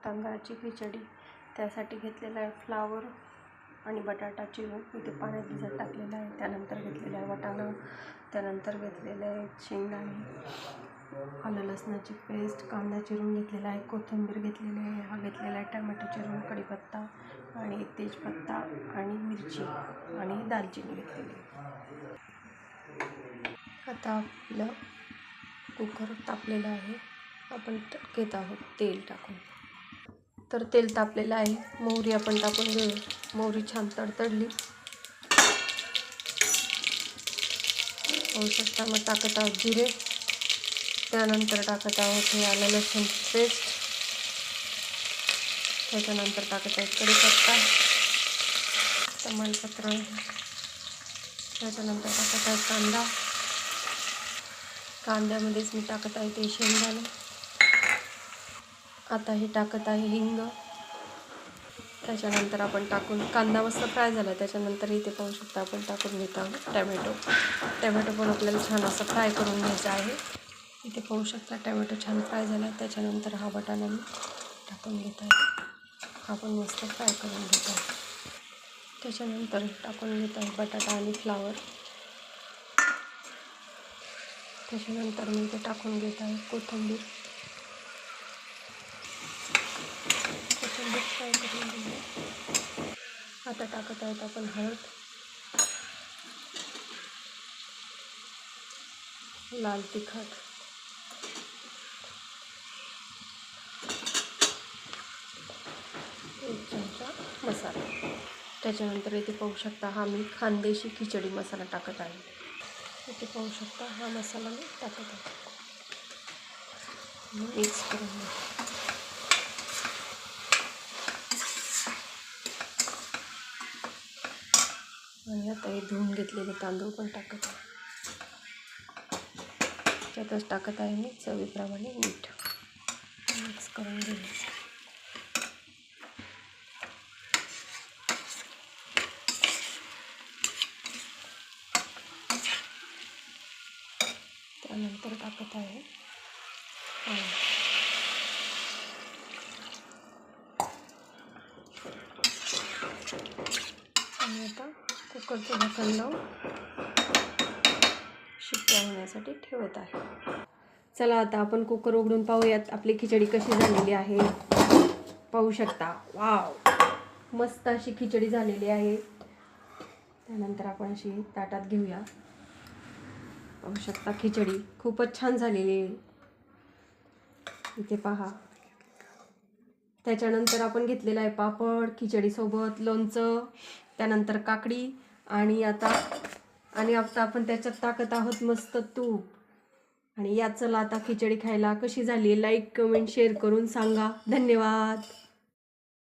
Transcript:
तांदळाची खिचडी. त्यासाठी घेतलेला आहे फ्लावर आणि बटाटा चिरून इथे पाण्यात भिजत टाकलेला आहे. त्यानंतर घेतलेला आहे वाटाणा, त्यानंतर घेतलेले आहे शेंगदाणे, आलं लसणाची पेस्ट, कांदा चिरून घेतलेला आहे, कोथिंबीर घेतलेली आहे, हा घेतलेला आहे टमॅटो चिरून, कढीपत्ता आणि तेजपत्ता आणि मिरची आणि दालचिनी घेतलेली आहे. आता आपलं कुकर तापलेलं आहे. आपण घेत आहोत तेल टाकून. तर तेल तापलेलं आहे. मोहरी आपण टाकून घेऊ. मोहरी छान तडतडली. होऊ शकता मग टाकत आहोत जिरे. त्यानंतर टाकत आहोत हे आलं लसूण पेस्ट. त्याच्यानंतर टाकत आहोत कढीपत्ता, तमालपत्र. त्याच्यानंतर टाकत आहोत कांदा. कांद्यामध्येच मी टाकत आहे ते शेंगदाणे. आता हे टाकत आहे हिंग. त्याच्यानंतर आपण टाकून कांदा मस्त फ्राय झाला. त्याच्यानंतर इथे पाहू शकता आपण टाकून घेत आहोत टमॅटो पण आपल्याला छान असं फ्राय करून घ्यायचं आहे. इथे पाहू शकता टमॅटो छान फ्राय झाला. त्याच्यानंतर हा बटाणा मी टाकून घेत आहे. हा पण मस्त फ्राय करून घेत आहे. त्याच्यानंतर टाकून घेत आहे बटाटा आणि फ्लावर. त्याच्यानंतर मी इथे टाकून घेत आहे कोथिंबीर फ्राय करून घेऊ. आता टाकत आहोत आपण हळद, लाल तिखट, एक चमचा मसाला. त्याच्यानंतर इथे पाहू शकता हा मी खानदेशी खिचडी मसाला टाकत आहे. इथे पाहू शकता हा मसाला मी टाकत आहे. मिक्स करून घेऊ. आणि आता हे धुवून घेतलेले तांदूळ पण टाकत आहे. त्यातच टाकत आहे मी चवीप्रमाणे मीठ. मिक्स करून घ्यायचं. त्यानंतर टाकत आहे आणि आता कुकरचं झाकण लावून शिट्ट्या होण्यासाठी ठेवत आहे. चला आता आपण कुकर उघडून पाहूयात आपली खिचडी कशी झालेली आहे. पाहू शकता, वाव, मस्त अशी खिचडी झालेली आहे. त्यानंतर आपण अशी ताटात घेऊया. पाहू शकता खिचडी खूपच छान झालेली आहे. इथे पहा. त्याच्यानंतर आपण घेतलेला आहे पापड, खिचडीसोबत लोणचं, त्यानंतर काकडी आणि आता आपण त्याच्यात टाकत आहोत मस्त तूप. आणि या चला आता खिचडी खायला. कशी झाली लाईक, कमेंट, शेअर करून सांगा. धन्यवाद.